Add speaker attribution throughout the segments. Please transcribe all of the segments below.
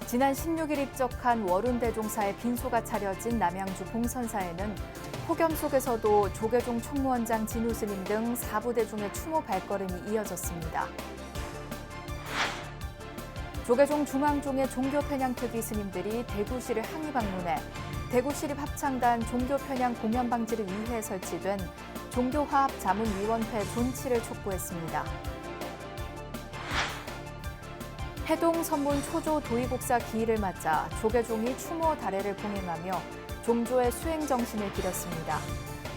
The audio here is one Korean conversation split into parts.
Speaker 1: 지난 16일 입적한 워룬대종사의 빈소가 차려진 남양주 봉선사에는 폭염 속에서도 조계종 총무원장 진우 스님 등 4부대 중의 추모 발걸음이 이어졌습니다. 조계종 중앙종의 종교편향특위 스님들이 대구시를 항의 방문해 대구시립합창단 종교편향 공연 방지를 위해 설치된 종교화합자문위원회 존치를 촉구했습니다. 해동 선문 초조 도의복사 기일을 맞아 조계종이 추모 다례를 봉행하며 종조의 수행 정신을 기렸습니다.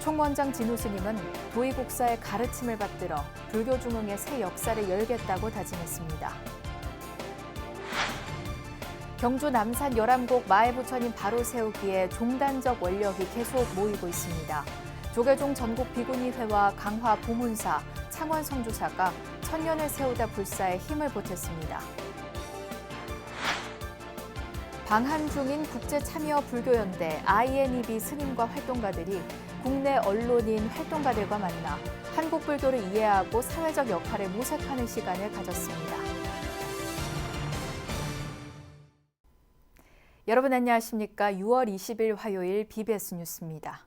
Speaker 1: 총무원장 진우 스님은 도의복사의 가르침을 받들어 불교 중흥의 새 역사를 열겠다고 다짐했습니다. 경주 남산 열암곡 마애부처님 바로 세우기에 종단적 원력이 계속 모이고 있습니다. 조계종 전국 비구니회와 강화 보문사, 창원 성주사가 천년을 세우다 불사에 힘을 보탰습니다. 방한 중인 국제참여불교연대 INEB 스님과 활동가들이 국내 언론인 활동가들과 만나 한국 불교를 이해하고 사회적 역할을 모색하는 시간을 가졌습니다. 여러분 안녕하십니까? 6월 20일 화요일 BBS 뉴스입니다.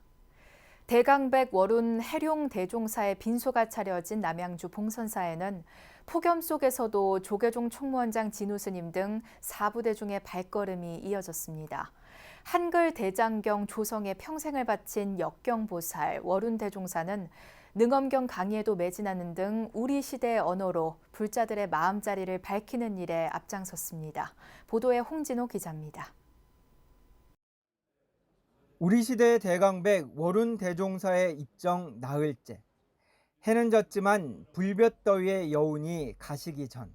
Speaker 1: 대강백 월운 해룡 대종사의 빈소가 차려진 남양주 봉선사에는 폭염 속에서도 조계종 총무원장 진우 스님 등 4부대 중의 발걸음이 이어졌습니다. 한글 대장경 조성에 평생을 바친 역경보살 월운 대종사는 능엄경 강의에도 매진하는 등 우리 시대의 언어로 불자들의 마음자리를 밝히는 일에 앞장섰습니다. 보도에 홍진호 기자입니다.
Speaker 2: 우리 시대의 대강백 월운 대종사의 입정 나흘째. 해는 졌지만 불볕더위의 여운이 가시기 전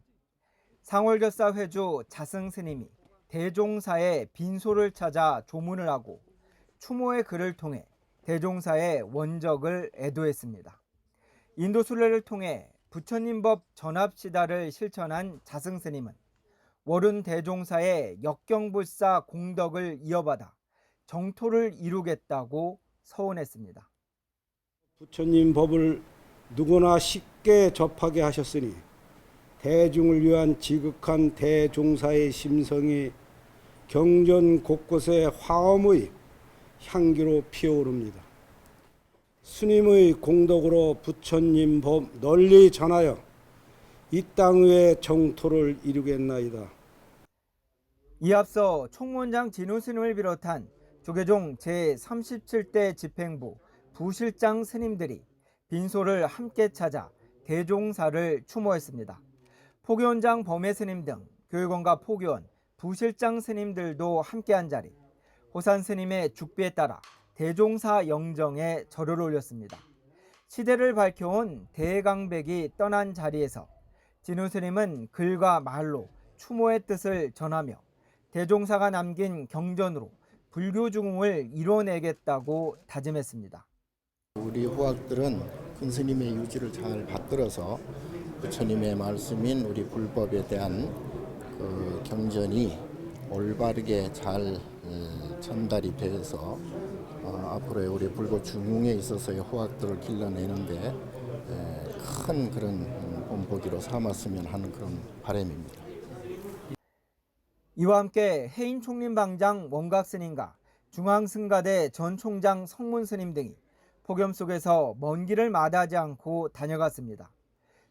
Speaker 2: 상월결사 회주 자승 스님이 대종사의 빈소를 찾아 조문을 하고 추모의 글을 통해 대종사의 원적을 애도했습니다. 인도 순례를 통해 부처님법 전합시다를 실천한 자승 스님은 월운 대종사의 역경불사 공덕을 이어받아 정토를 이루겠다고 서원했습니다.
Speaker 3: 부처님 법을 누구나 쉽게 접하게 하셨으니 대중을 위한 지극한 대종사의 심성이 경전 곳곳에 화엄의 향기로 피어오릅니다. 스님의 공덕으로 부처님 법 널리 전하여 이 땅 위에 정토를 이루겠나이다.
Speaker 2: 이에 앞서 총무원장 진우 스님을 비롯한 조계종 제37대 집행부 부실장 스님들이 빈소를 함께 찾아 대종사를 추모했습니다. 포교원장 범회 스님 등 교육원과 포교원, 부실장 스님들도 함께한 자리, 호산 스님의 죽비에 따라 대종사 영정에 절을 올렸습니다. 시대를 밝혀온 대강백이 떠난 자리에서 진우 스님은 글과 말로 추모의 뜻을 전하며 대종사가 남긴 경전으로 불교 중흥을 이뤄내겠다고 다짐했습니다.
Speaker 4: 우리 후학들은 큰 스님의 유지를 잘 받들어서 부처님의 말씀인 우리 불법에 대한 그 경전이 올바르게 잘 전달이 돼서 앞으로의 우리 불교 중흥에 있어서의 후학들을 길러내는데 큰 그런 본보기로 삼았으면 하는 그런 바람입니다.
Speaker 2: 이와 함께 해인 총림방장 원각 스님과 중앙승가대 전 총장 성문 스님 등이 폭염 속에서 먼 길을 마다하지 않고 다녀갔습니다.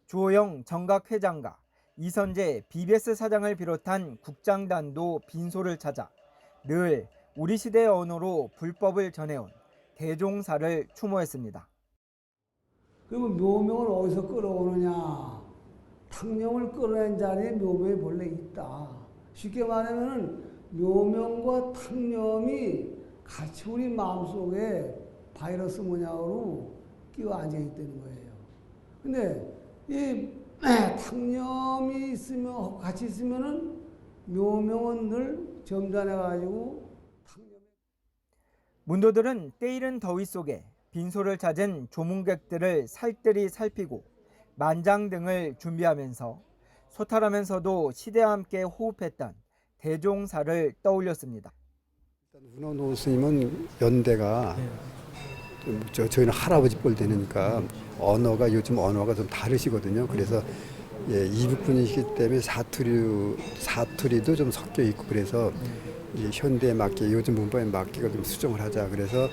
Speaker 2: 주호영 정각회장과 이선재 BBS 사장을 비롯한 국장단도 빈소를 찾아 늘 우리 시대의 언어로 불법을 전해온 대종사를 추모했습니다.
Speaker 5: 그러면 묘명을 어디서 끌어오느냐? 탕령을 끌어낸 자리에 묘명이 본래 있다. 쉽게 말하면 묘명과 탕령이 같이 우리 마음속에 바이러스 모양으로 끼어 앉아 있다는 거예요. 근데 이 탕념이 있으면 같이 있으면은 묘명은 늘 점잖해가지고
Speaker 2: 문도들은 때이른 더위 속에 빈소를 찾은 조문객들을 살뜰히 살피고 만장 등을 준비하면서 소탈하면서도 시대와 함께 호흡했던 대종사를 떠올렸습니다.
Speaker 6: 운원호 스님은 연대가 저희는 할아버지 뻘 되니까 언어가 요즘 언어가 좀 다르시거든요. 그래서 이북분이시기 때문에 사투리도 좀 섞여 있고 그래서 이 현대에 맞게 요즘 문법에 맞게가 좀 수정을 하자 그래서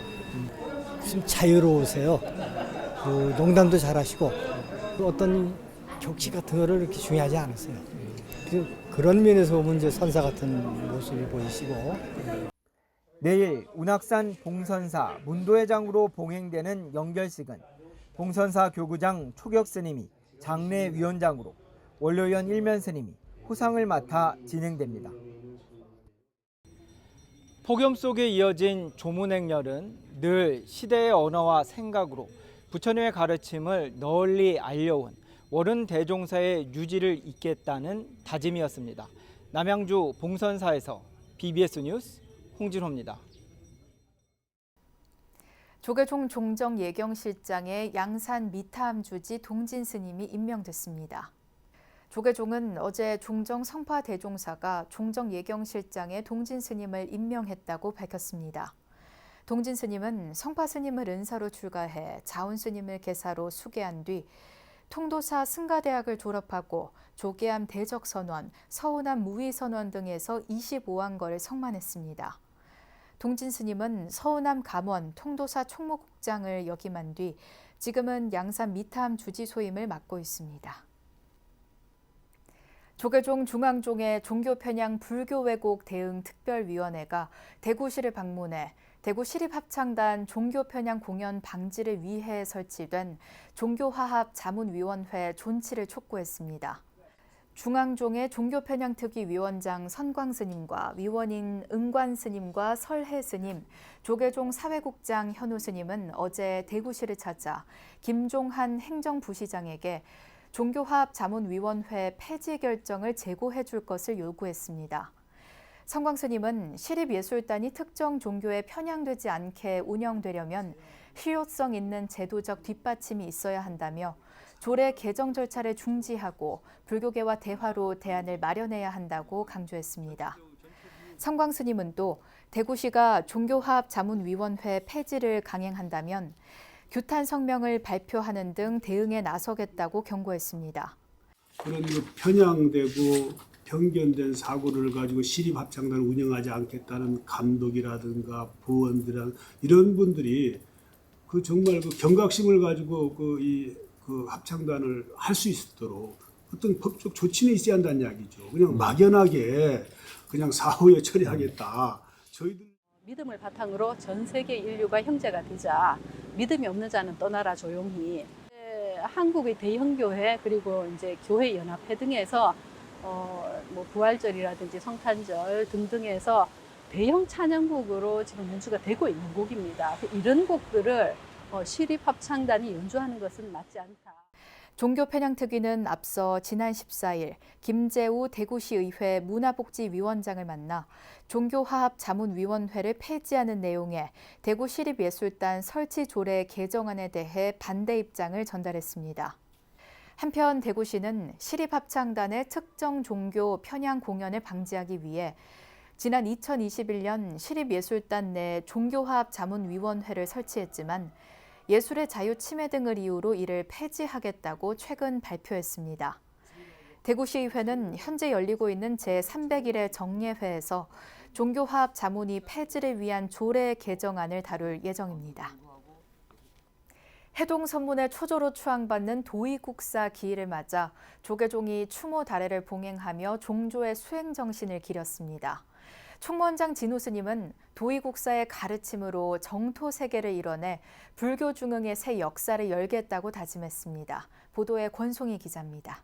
Speaker 7: 좀 자유로우세요. 그 농담도 잘하시고 또 어떤 격식 같은 거를 이렇게 중요하지 않으세요. 그런 면에서 보면 이제 선사 같은 모습이 보이시고.
Speaker 2: 내일 운악산 봉선사 문도회장으로 봉행되는 영결식은 봉선사 교구장 초격 스님이 장례위원장으로 원로위원 일면 스님이 후상을 맡아 진행됩니다. 폭염 속에 이어진 조문행렬은 늘 시대의 언어와 생각으로 부처님의 가르침을 널리 알려온 월은 대종사의 유지를 잇겠다는 다짐이었습니다. 남양주 봉선사에서 BBS 뉴스 홍진호입니다.
Speaker 1: 조계종 종정 예경실장에 양산 미타암 주지 동진 스님이 임명됐습니다. 조계종은 어제 종정 성파 대종사가 종정 예경실장에 동진 스님을 임명했다고 밝혔습니다. 동진 스님은 성파 스님을 은사로 출가해 자운 스님을 계사로 수계한 뒤 통도사 승가대학을 졸업하고 조계암 대적선원, 서운암 무위선원 등에서 25왕거를 성만했습니다. 동진 스님은 서운암 감원, 통도사 총무국장을 역임한 뒤 지금은 양산 미타암 주지 소임을 맡고 있습니다. 조계종 중앙종의 종교 편향 불교 왜곡 대응 특별위원회가 대구시를 방문해 대구 시립합창단 종교 편향 공연 방지를 위해 설치된 종교화합 자문위원회 존치를 촉구했습니다. 중앙종의 종교편향특위위원장 선광스님과 위원인 은관스님과 설혜스님, 조계종 사회국장 현우스님은 어제 대구시를 찾아 김종한 행정부시장에게 종교화합자문위원회 폐지 결정을 재고해 줄 것을 요구했습니다. 선광스님은 시립예술단이 특정 종교에 편향되지 않게 운영되려면 실효성 있는 제도적 뒷받침이 있어야 한다며 조례 개정 절차를 중지하고 불교계와 대화로 대안을 마련해야 한다고 강조했습니다. 선광스님은 또 대구시가 종교화합자문위원회 폐지를 강행한다면 규탄 성명을 발표하는 등 대응에 나서겠다고 경고했습니다.
Speaker 8: 그런 편향되고 편견된 사고를 가지고 시립합창단을 운영하지 않겠다는 감독이라든가 부원들 이런 분들이 그 정말 그 경각심을 가지고 그 합창단을 할 수 있도록 어떤 법적 조치는 있어야 한다는 이야기죠. 그냥 막연하게 그냥 사후에 처리하겠다. 저희들
Speaker 9: 믿음을 바탕으로 전 세계 인류가 형제가 되자. 믿음이 없는 자는 떠나라 조용히. 한국의 대형교회 그리고 이제 교회 연합회 등에서 뭐 부활절이라든지 성탄절 등등에서 대형 찬양곡으로 지금 연주가 되고 있는 곡입니다. 이런 곡들을 시립합창단이 연주하는 것은 맞지 않다.
Speaker 1: 종교편향특위는 앞서 지난 14일 김재우 대구시의회 문화복지위원장을 만나 종교화합자문위원회를 폐지하는 내용의 대구시립예술단 설치 조례 개정안에 대해 반대 입장을 전달했습니다. 한편 대구시는 시립합창단의 특정 종교 편향 공연을 방지하기 위해 지난 2021년 시립예술단 내 종교화합자문위원회를 설치했지만 예술의 자유 침해 등을 이유로 이를 폐지하겠다고 최근 발표했습니다. 대구시의회는 현재 열리고 있는 제301회 정례회에서 종교화합 자문위 폐지를 위한 조례 개정안을 다룰 예정입니다. 해동 선문의 초조로 추앙받는 도의국사 기일을 맞아 조계종이 추모 다례를 봉행하며 종조의 수행 정신을 기렸습니다. 총무원장 진우 스님은 도의국사의 가르침으로 정토 세계를 이뤄내 불교 중흥의 새 역사를 열겠다고 다짐했습니다. 보도에 권송희 기자입니다.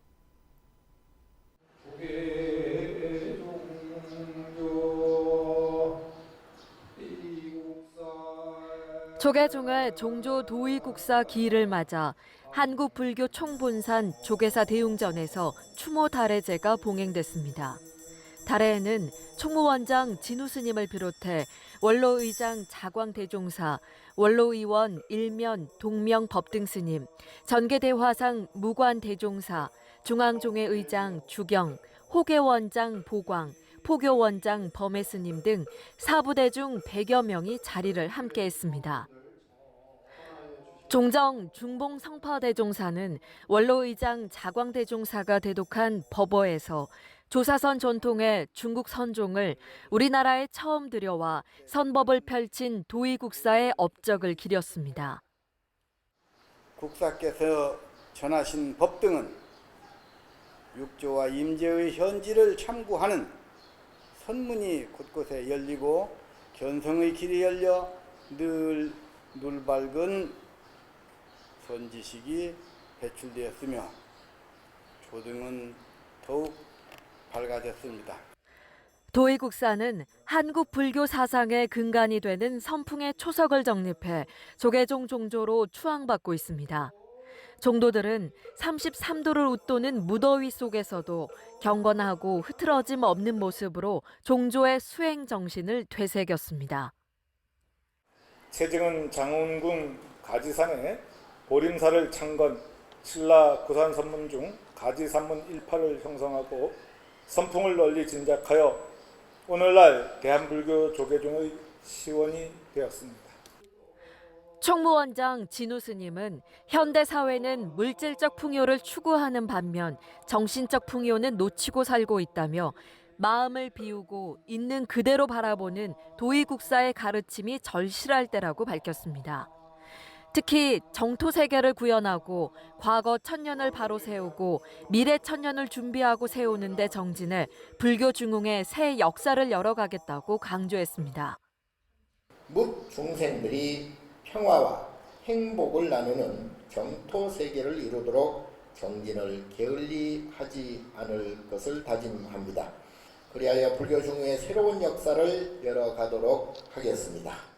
Speaker 10: 조계종의 종조 도의국사 기일을 맞아 한국불교 총본산 조계사 대웅전에서 추모 다례제가 봉행됐습니다. 다례에는 총무원장 진우 스님을 비롯해 원로의장 자광대종사, 원로의원 일면 동명 법등 스님, 전계대화상 무관대종사, 중앙종회 의장 주경, 호계원장 보광, 포교원장 범해 스님 등 사부대 중 100여 명이 자리를 함께했습니다. 종정 중봉 성파대종사는 원로의장 자광대종사가 대독한 법어에서 조사선 전통의 중국 선종을 우리나라에 처음 들여와 선법을 펼친 도의국사의 업적을 기렸습니다.
Speaker 11: 국사께서 전하신 법 등은 육조와 임제의 현지를 참고하는 선문이 곳곳에 열리고 견성의 길이 열려 늘 밝은 선지식이 배출되었으며 조등은 더욱 밝아졌습니다.
Speaker 10: 도의국사는 한국 불교 사상의 근간이 되는 선풍의 초석을 정립해 조계종 종조로 추앙받고 있습니다. 종도들은 33도를 웃도는 무더위 속에서도 경건하고 흐트러짐 없는 모습으로 종조의 수행 정신을 되새겼습니다.
Speaker 12: 최증은 장운궁 가지산에 보림사를 창건 신라 구산선문 중 가지산문 1파를 형성하고 선풍을 널리 진작하여 오늘날 대한불교 조계종의 시원이 되었습니다.
Speaker 10: 총무원장 진우 스님은 현대 사회는 물질적 풍요를 추구하는 반면 정신적 풍요는 놓치고 살고 있다며 마음을 비우고 있는 그대로 바라보는 도의국사의 가르침이 절실할 때라고 밝혔습니다. 특히 정토 세계를 구현하고 과거 천년을 바로 세우고 미래 천년을 준비하고 세우는 데 정진해 불교 중흥의 새 역사를 열어가겠다고 강조했습니다.
Speaker 4: 묻 중생들이 평화와 행복을 나누는 정토 세계를 이루도록 정진을 게을리하지 않을 것을 다짐합니다. 그리하여 불교 중흥의 새로운 역사를 열어가도록 하겠습니다.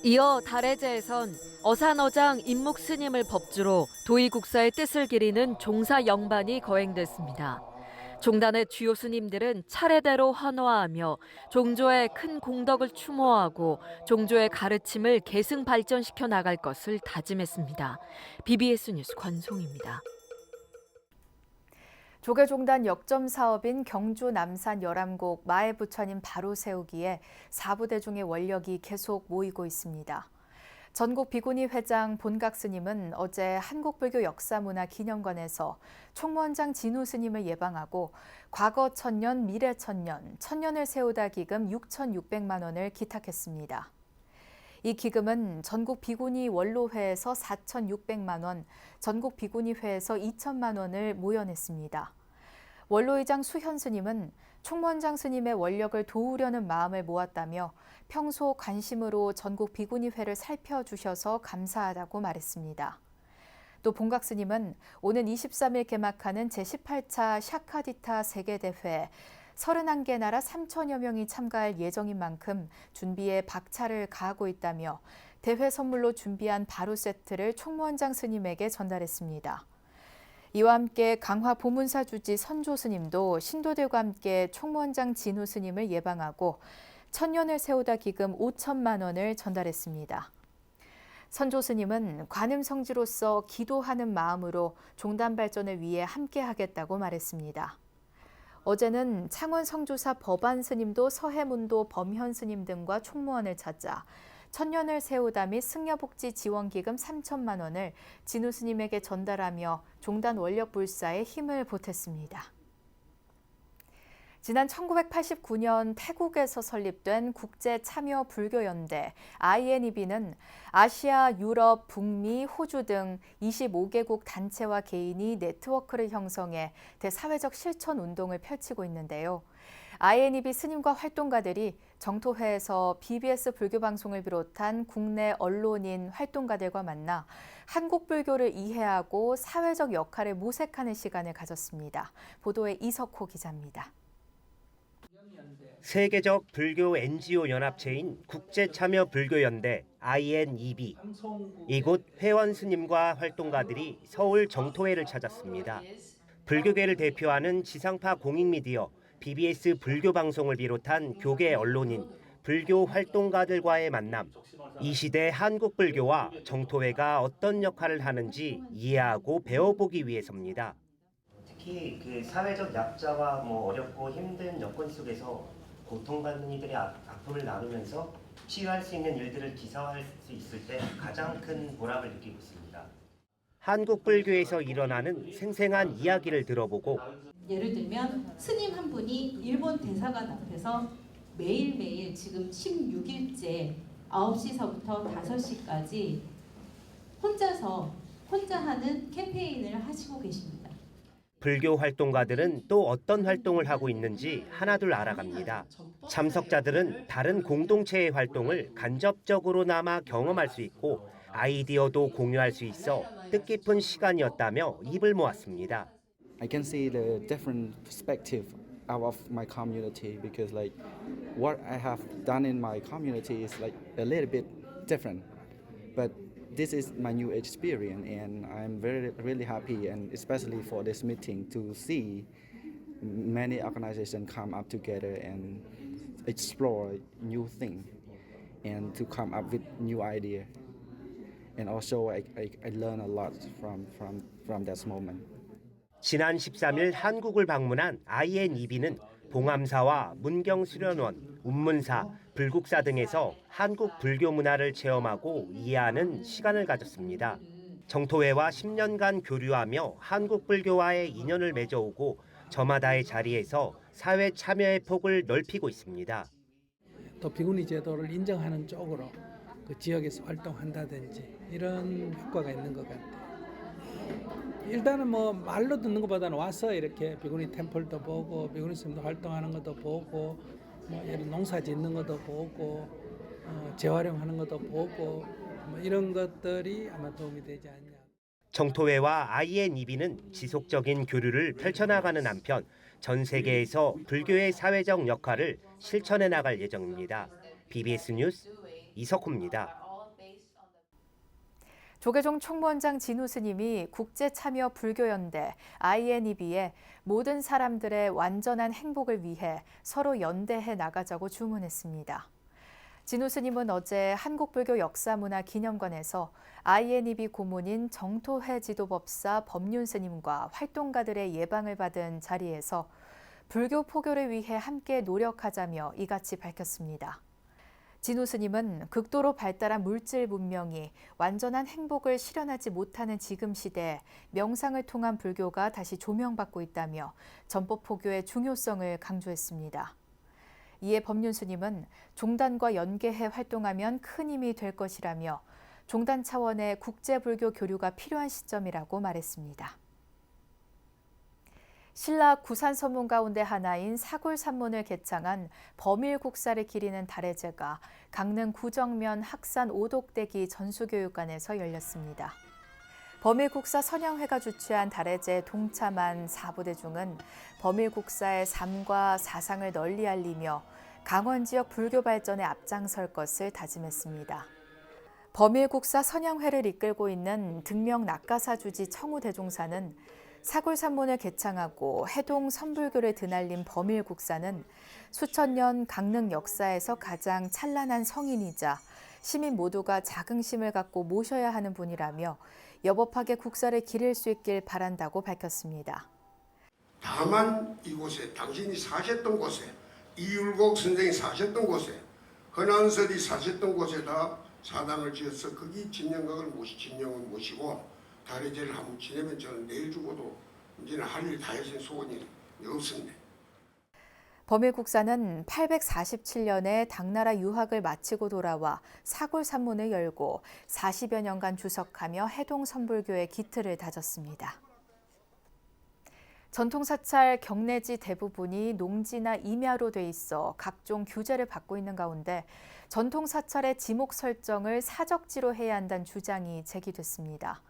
Speaker 10: 이어 달해제에선 어산어장 임묵 스님을 법주로 도의국사의 뜻을 기리는 종사 영반이 거행됐습니다. 종단의 주요 스님들은 차례대로 헌화하며 종조의 큰 공덕을 추모하고 종조의 가르침을 계승 발전시켜 나갈 것을 다짐했습니다. BBS 뉴스 권송입니다.
Speaker 1: 조계종단 역점 사업인 경주 남산 열암곡 마의 부처님 바로 세우기에 4부대중의 원력이 계속 모이고 있습니다. 전국 비구니 회장 본각 스님은 어제 한국불교 역사문화기념관에서 총무원장 진우 스님을 예방하고 과거 천년, 미래 천년, 천년을 세우다 기금 6,600만 원을 기탁했습니다. 이 기금은 전국 비구니 원로회에서 4,600만 원, 전국 비구니회에서 2천만 원을 모여냈습니다. 원로의장 수현 스님은 총무원장 스님의 원력을 도우려는 마음을 모았다며 평소 관심으로 전국 비구니회를 살펴주셔서 감사하다고 말했습니다. 또 본각 스님은 오는 23일 개막하는 제18차 샤카디타 세계대회 31개 나라 3천여 명이 참가할 예정인 만큼 준비에 박차를 가하고 있다며 대회 선물로 준비한 바로 세트를 총무원장 스님에게 전달했습니다. 이와 함께 강화 보문사 주지 선조 스님도 신도들과 함께 총무원장 진우 스님을 예방하고 천년을 세우다 기금 5천만 원을 전달했습니다. 선조 스님은 관음성지로서 기도하는 마음으로 종단 발전을 위해 함께하겠다고 말했습니다. 어제는 창원 성주사 법안 스님도 서해문도 범현 스님 등과 총무원을 찾아 천년을 세우다 및 승려복지 지원기금 3천만 원을 진우 스님에게 전달하며 종단 원력 불사에 힘을 보탰습니다. 지난 1989년 태국에서 설립된 국제참여불교연대 INEB는 아시아, 유럽, 북미, 호주 등 25개국 단체와 개인이 네트워크를 형성해 대사회적 실천 운동을 펼치고 있는데요. INEB 스님과 활동가들이 정토회에서 BBS 불교방송을 비롯한 국내 언론인 활동가들과 만나 한국 불교를 이해하고 사회적 역할을 모색하는 시간을 가졌습니다. 보도에 이석호 기자입니다.
Speaker 13: 세계적 불교 NGO 연합체인 국제참여불교연대 INEB. 이곳 회원 스님과 활동가들이 서울 정토회를 찾았습니다. 불교계를 대표하는 지상파 공익미디어 BBS 불교방송을 비롯한 교계 언론인, 불교 활동가들과의 만남. 이 시대 한국 불교와 정토회가 어떤 역할을 하는지 이해하고 배워보기 위해서입니다.
Speaker 14: 특히 그 사회적 약자와 어렵고 힘든 여건 속에서 고통받는 이들의 아픔을 나누면서
Speaker 13: 시할 수 있는 일들을 기사화할 수 있을 때 가장 큰 보람을 느끼고 있습니다. 한국 불교에서 일어나는 생생한 이야기를 들어보고
Speaker 15: 예를 들면 스님 한 분이 일본 대사관 앞에서 매일매일 지금 16일째 9시서부터 5시까지 혼자 하는 캠페인을 하시고 계십니다.
Speaker 13: 불교 활동가들은 또 어떤 활동을 하고 있는지 하나둘 알아갑니다. 참석자들은 다른 공동체의 활동을 간접적으로나마 경험할 수 있고 아이디어도 공유할 수 있어 뜻깊은 시간이었다며 입을 모았습니다.
Speaker 16: I can see the different perspective out of my community because like what I have done in my community is like a little bit different, but this is my new experience and I'm really happy and especially for this meeting to see many organizations come up together and explore new things and to come up with new idea. And also I learn a lot from that moment.
Speaker 13: 지난 13일 한국을 방문한 INEB는 봉암사와 문경수련원, 운문사, 불국사 등에서 한국 불교 문화를 체험하고 이해하는 시간을 가졌습니다. 정토회와 10년간 교류하며 한국 불교와의 인연을 맺어오고 저마다의 자리에서 사회 참여의 폭을 넓히고 있습니다.
Speaker 17: 또 비구니 제도를 인정하는 쪽으로 그 지역에서 활동한다든지 이런 효과가 있는 것 같아요. 일단은 뭐 말로 듣는 것보다는 와서 이렇게 비구니 템플도 보고 비구니 스님도 활동하는 것도 보고 뭐 예를 농사 짓는 것도 보고 재활용하는 것도 보고 뭐 이런 것들이 아마 도움이 되지 않냐.
Speaker 13: 정토회와 INEB는 지속적인 교류를 펼쳐나가는 한편 전 세계에서 불교의 사회적 역할을 실천해 나갈 예정입니다. BBS 뉴스 이석호입니다.
Speaker 1: 조계종 총무원장 진우 스님이 국제참여불교연대 INEB에 모든 사람들의 완전한 행복을 위해 서로 연대해 나가자고 주문했습니다. 진우 스님은 어제 한국불교역사문화기념관에서 INEB 고문인 정토회 지도법사 법륜 스님과 활동가들의 예방을 받은 자리에서 불교 포교를 위해 함께 노력하자며 이같이 밝혔습니다. 진우 스님은 극도로 발달한 물질 문명이 완전한 행복을 실현하지 못하는 지금 시대에 명상을 통한 불교가 다시 조명받고 있다며 전법 포교의 중요성을 강조했습니다. 이에 법륜 스님은 종단과 연계해 활동하면 큰 힘이 될 것이라며 종단 차원의 국제불교 교류가 필요한 시점이라고 말했습니다. 신라 구산 서문 가운데 하나인 사골산문을 개창한 범일국사를 기리는 달해제가 강릉 구정면 학산 오독대기 전수교육관에서 열렸습니다. 범일국사 선양회가 주최한 달해제에 동참한 4부대 중은 범일국사의 삶과 사상을 널리 알리며 강원 지역 불교 발전에 앞장설 것을 다짐했습니다. 범일국사 선양회를 이끌고 있는 등명 낙가사 주지 청우대종사는 사골산문을 개창하고 해동 선불교를 드날린 범일국사는 수천 년 강릉 역사에서 가장 찬란한 성인이자 시민 모두가 자긍심을 갖고 모셔야 하는 분이라며 여법하게 국사를 기릴 수 있길 바란다고 밝혔습니다.
Speaker 18: 다만 이곳에 당신이 사셨던 곳에 이율곡 선생이 사셨던 곳에 헌안설이 사셨던 곳에다 사당을 지어서 거기 진영각을 진영을 모시고 달해제를 한번 지내면 저는 내일 죽어도 이제는 할 일 다 해서 소원이 없습니다.
Speaker 1: 범일국사는 847년에 당나라 유학을 마치고 돌아와 사골산문을 열고 40여 년간 주석하며 해동선불교의 기틀을 다졌습니다. 전통사찰 경내지 대부분이 농지나 임야로 돼 있어 각종 규제를 받고 있는 가운데 전통사찰의 지목 설정을 사적지로 해야 한다는 주장이 제기됐습니다.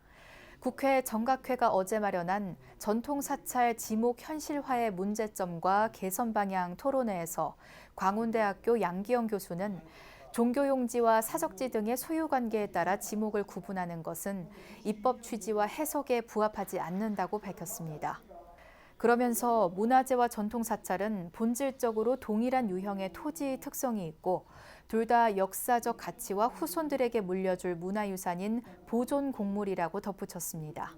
Speaker 1: 국회 정각회가 어제 마련한 전통사찰 지목 현실화의 문제점과 개선 방향 토론회에서 광운대학교 양기영 교수는 종교용지와 사적지 등의 소유관계에 따라 지목을 구분하는 것은 입법 취지와 해석에 부합하지 않는다고 밝혔습니다. 그러면서 문화재와 전통사찰은 본질적으로 동일한 유형의 토지 특성이 있고 둘 다 역사적 가치와 후손들에게 물려줄 문화유산인 보존 공물이라고 덧붙였습니다.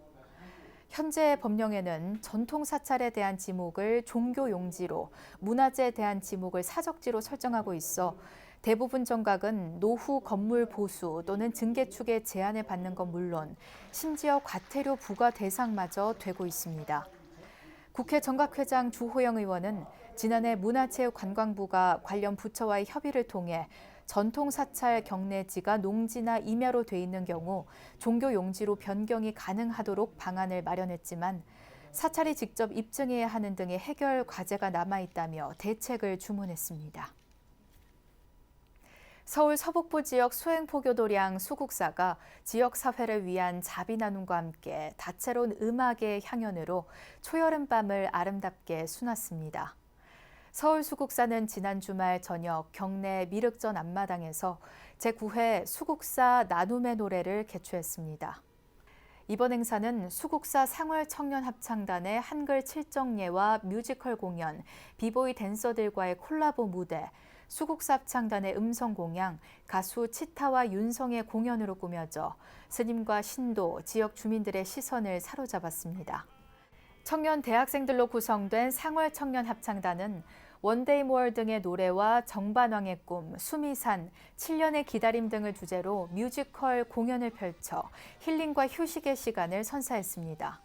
Speaker 1: 현재 법령에는 전통사찰에 대한 지목을 종교용지로, 문화재에 대한 지목을 사적지로 설정하고 있어 대부분 정각은 노후 건물 보수 또는 증개축의 제한을 받는 건 물론 심지어 과태료 부과 대상마저 되고 있습니다. 국회 정각회장 주호영 의원은 지난해 문화체육관광부가 관련 부처와의 협의를 통해 전통 사찰 경내지가 농지나 임야로 돼 있는 경우 종교 용지로 변경이 가능하도록 방안을 마련했지만 사찰이 직접 입증해야 하는 등의 해결 과제가 남아있다며 대책을 주문했습니다. 서울 서북부 지역 수행포교도량 수국사가 지역사회를 위한 자비 나눔과 함께 다채로운 음악의 향연으로 초여름 밤을 아름답게 수놨습니다. 서울 수국사는 지난 주말 저녁 경내 미륵전 앞마당에서 제9회 수국사 나눔의 노래를 개최했습니다. 이번 행사는 수국사 생활청년합창단의 한글 칠정예와 뮤지컬 공연, 비보이 댄서들과의 콜라보 무대, 수국사 합창단의 음성 공양, 가수 치타와 윤성의 공연으로 꾸며져 스님과 신도, 지역 주민들의 시선을 사로잡았습니다. 청년 대학생들로 구성된 생활청년합창단은 원데이 모어 등의 노래와 정반왕의 꿈, 수미산, 7년의 기다림 등을 주제로 뮤지컬 공연을 펼쳐 힐링과 휴식의 시간을 선사했습니다.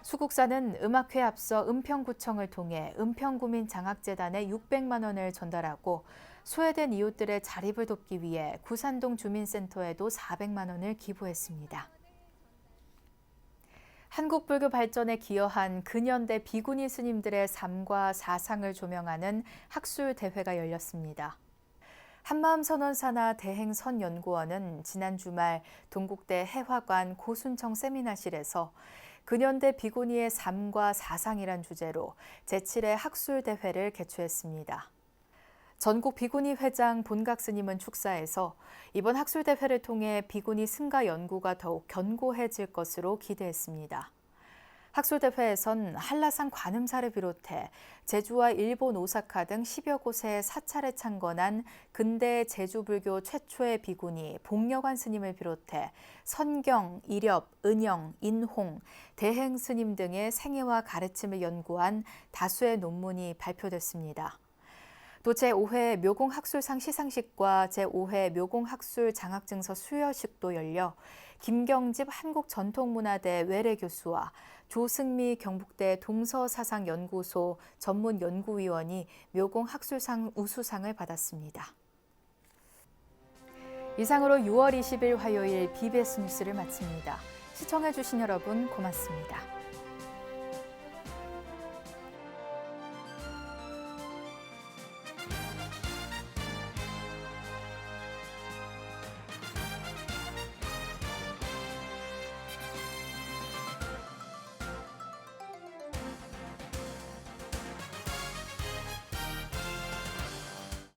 Speaker 1: 수국사는 음악회에 앞서 은평구청을 통해 은평구민 장학재단에 600만 원을 전달하고 소외된 이웃들의 자립을 돕기 위해 구산동 주민센터에도 400만 원을 기부했습니다. 한국 불교 발전에 기여한 근현대 비구니 스님들의 삶과 사상을 조명하는 학술 대회가 열렸습니다. 한마음선원사나 대행선연구원은 지난 주말 동국대 해화관 고순청 세미나실에서 근현대 비구니의 삶과 사상이란 주제로 제7회 학술 대회를 개최했습니다. 전국 비구니 회장 본각 스님은 축사에서 이번 학술 대회를 통해 비구니 승가 연구가 더욱 견고해질 것으로 기대했습니다. 학술 대회에선 한라산 관음사를 비롯해 제주와 일본 오사카 등 10여 곳에 사찰에 창건한 근대 제주 불교 최초의 비구니 복려관 스님을 비롯해 선경, 이렵, 은영, 인홍, 대행 스님 등의 생애와 가르침을 연구한 다수의 논문이 발표됐습니다. 또 제5회 묘공학술상 시상식과 제5회 묘공학술 장학증서 수여식도 열려 김경집 한국전통문화대 외래교수와 조승미 경북대 동서사상연구소 전문연구위원이 묘공학술상 우수상을 받았습니다. 이상으로 6월 20일 화요일 BBS 뉴스를 마칩니다. 시청해주신 여러분 고맙습니다.